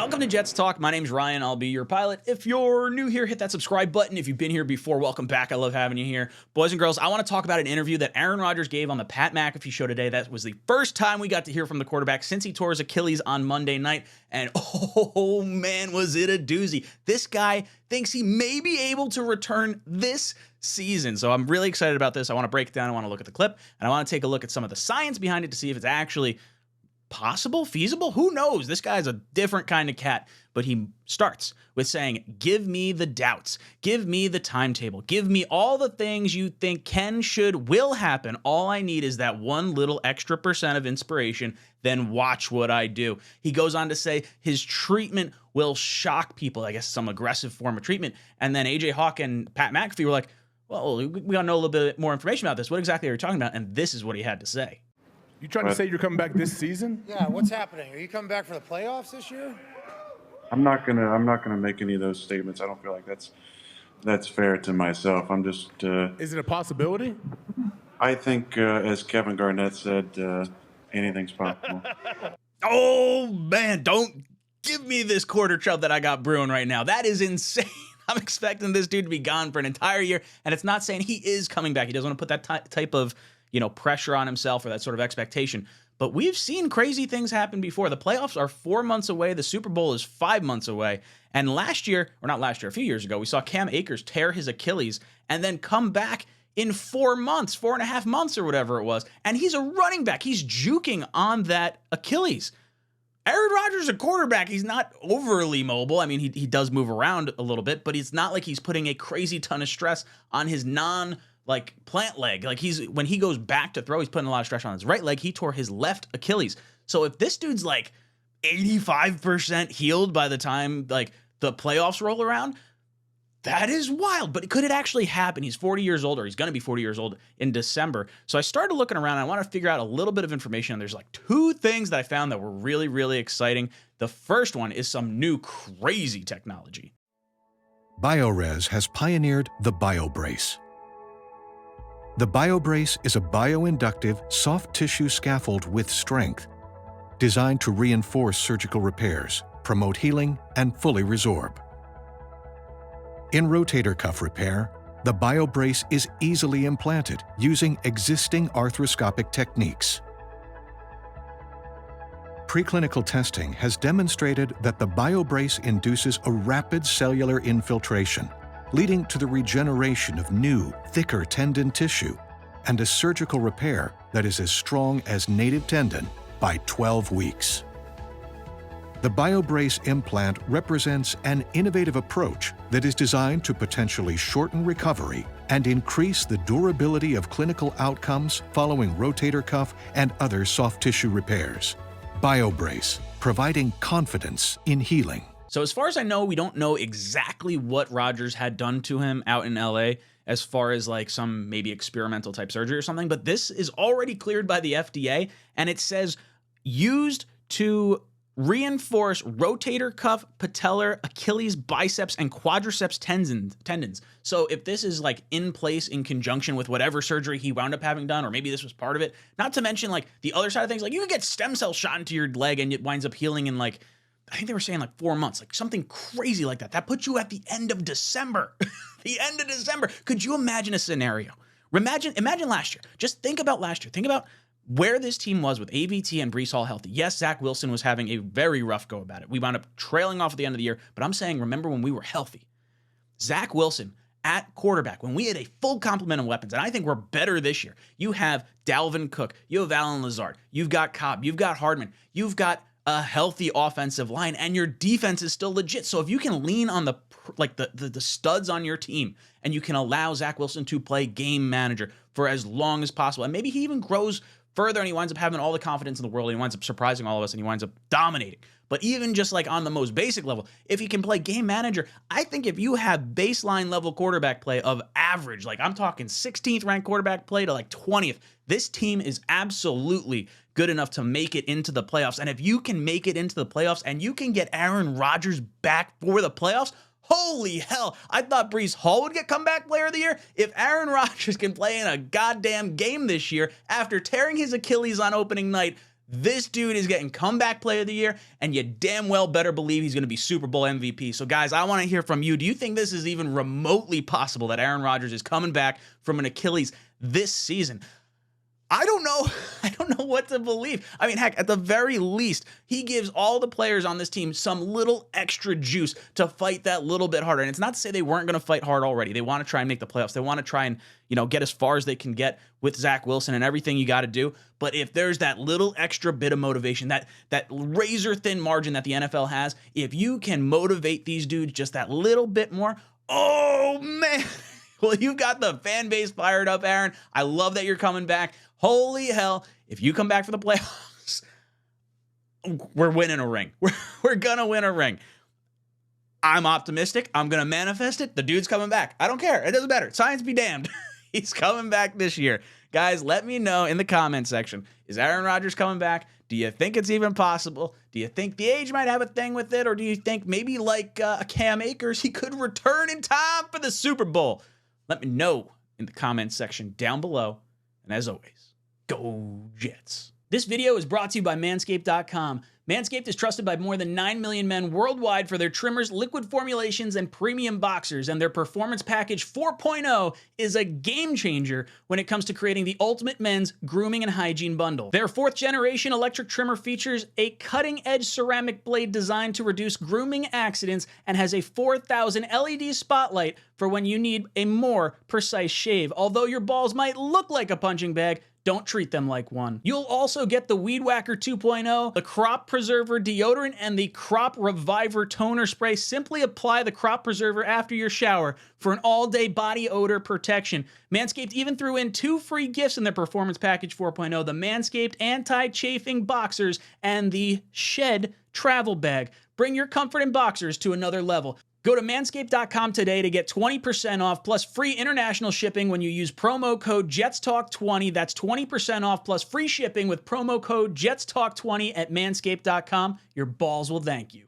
Welcome to Jets Talk. My name's Ryan. I'll be your pilot. If you're new here, hit that subscribe button. If you've been here before, welcome back. I love having you here. Boys and girls, I want to talk about an interview that Aaron Rodgers gave on the Pat McAfee show today. That was the first time we got to hear from the quarterback since he tore his Achilles on Monday night. And oh man, was it a doozy. This guy thinks he may be able to return this season. So I'm really excited about this. I want to break it down. I want to look at the clip, and I want to take a look at some of the science behind it to see if it's actually possible, feasible, who knows? This guy's a different kind of cat, but he starts with saying, give me the doubts, give me the timetable, give me all the things you think can, should, will happen. All I need is that one little extra % of inspiration, then watch what I do. He goes on to say his treatment will shock people, I guess some aggressive form of treatment. And then AJ Hawk and Pat McAfee were like, well, we gotta know a little bit more information about this. What exactly are you talking about? And this is what he had to say. You trying to say you're coming back this season? Yeah, what's happening? Are you coming back for the playoffs this year? I'm not gonna make any of those statements. I don't feel like that's fair to myself. I'm just. Is it a possibility? I think, as Kevin Garnett said, anything's possible. Oh man, don't give me this quarter chub that I got brewing right now. That is insane. I'm expecting this dude to be gone for an entire year, and it's not saying he is coming back. He doesn't want to put that type of pressure on himself or that sort of expectation. But we've seen crazy things happen before. The playoffs are 4 months away. The Super Bowl is 5 months away. And a few years ago, we saw Cam Akers tear his Achilles and then come back in 4 months, 4.5 months or whatever it was. And he's a running back. He's juking on that Achilles. Aaron Rodgers is a quarterback. He's not overly mobile. I mean, he does move around a little bit, but it's not like he's putting a crazy ton of stress on his plant leg. When he goes back to throw, he's putting a lot of stress on his right leg. He tore his left Achilles. So if this dude's 85% healed by the time the playoffs roll around, that is wild. But could it actually happen? He's 40 years old, or he's going to be 40 years old in December. So I started looking around. And I want to figure out a little bit of information. And there's 2 things that I found that were really, really exciting. The first one is some new crazy technology. BioRes has pioneered the BioBrace. The BioBrace is a bioinductive soft tissue scaffold with strength, designed to reinforce surgical repairs, promote healing, and fully resorb. In rotator cuff repair, the BioBrace is easily implanted using existing arthroscopic techniques. Preclinical testing has demonstrated that the BioBrace induces a rapid cellular infiltration, leading to the regeneration of new, thicker tendon tissue and a surgical repair that is as strong as native tendon by 12 weeks. The BioBrace implant represents an innovative approach that is designed to potentially shorten recovery and increase the durability of clinical outcomes following rotator cuff and other soft tissue repairs. BioBrace, providing confidence in healing. So as far as I know, we don't know exactly what Rodgers had done to him out in LA as far as some maybe experimental type surgery or something, but this is already cleared by the FDA, and it says used to reinforce rotator cuff, patellar, Achilles, biceps, and quadriceps tendons. So if this is in place in conjunction with whatever surgery he wound up having done, or maybe this was part of it, not to mention the other side of things, you can get stem cells shot into your leg and it winds up healing in I think they were saying 4 months, something crazy like that. That puts you at the end of December. The end of December. Could you imagine a scenario? Imagine last year. Just think about last year. Think about where this team was with AVT and Breece Hall healthy. Yes, Zach Wilson was having a very rough go about it. We wound up trailing off at the end of the year, but I'm saying, remember when we were healthy? Zach Wilson at quarterback, when we had a full complement of weapons, and I think we're better this year. You have Dalvin Cook, you have Allen Lazard, you've got Cobb, you've got Hardman, you've got a healthy offensive line, and your defense is still legit. So if you can lean on the studs on your team, and you can allow Zach Wilson to play game manager for as long as possible, and maybe he even grows further and he winds up having all the confidence in the world, and he winds up surprising all of us, and he winds up dominating. But even just on the most basic level, if he can play game manager, I think if you have baseline level quarterback play of average, I'm talking 16th ranked quarterback play to 20th, this team is absolutely good enough to make it into the playoffs. And if you can make it into the playoffs and you can get Aaron Rodgers back for the playoffs, holy hell, I thought Breece Hall would get comeback player of the year. If Aaron Rodgers can play in a goddamn game this year after tearing his Achilles on opening night, This dude is getting comeback player of the year, and you damn well better believe he's going to be Super Bowl MVP. So, guys, I want to hear from you. Do you think this is even remotely possible that Aaron Rodgers is coming back from an Achilles this season? I don't know. I don't know what to believe. I mean, heck, at the very least, he gives all the players on this team some little extra juice to fight that little bit harder. And it's not to say they weren't going to fight hard already. They want to try and make the playoffs. They want to try and, get as far as they can get with Zach Wilson and everything you got to do. But if there's that little extra bit of motivation, that razor thin margin that the NFL has, if you can motivate these dudes just that little bit more, oh man. Well, you got the fan base fired up, Aaron. I love that you're coming back. Holy hell, if you come back for the playoffs, we're winning a ring. We're going to win a ring. I'm optimistic. I'm going to manifest it. The dude's coming back. I don't care. It doesn't matter. Science be damned. He's coming back this year. Guys, let me know in the comment section. Is Aaron Rodgers coming back? Do you think it's even possible? Do you think the age might have a thing with it? Or do you think maybe like Cam Akers, he could return in time for the Super Bowl? Let me know in the comment section down below. And as always, go Jets. This video is brought to you by Manscaped.com. Manscaped is trusted by more than 9 million men worldwide for their trimmers, liquid formulations, and premium boxers, and their Performance Package 4.0 is a game changer when it comes to creating the ultimate men's grooming and hygiene bundle. Their 4th-generation electric trimmer features a cutting-edge ceramic blade designed to reduce grooming accidents and has a 4,000 LED spotlight for when you need a more precise shave. Although your balls might look like a punching bag, don't treat them like one. You'll also get the Weed Whacker 2.0, the Crop Preserver deodorant, and the Crop Reviver toner spray. Simply apply the Crop Preserver after your shower for an all-day body odor protection. Manscaped even threw in 2 free gifts in their Performance Package 4.0, the Manscaped Anti-Chafing Boxers and the Shed Travel Bag. Bring your comfort in boxers to another level. Go to manscaped.com today to get 20% off plus free international shipping when you use promo code JetsTalk20. That's 20% off plus free shipping with promo code JetsTalk20 at manscaped.com. Your balls will thank you.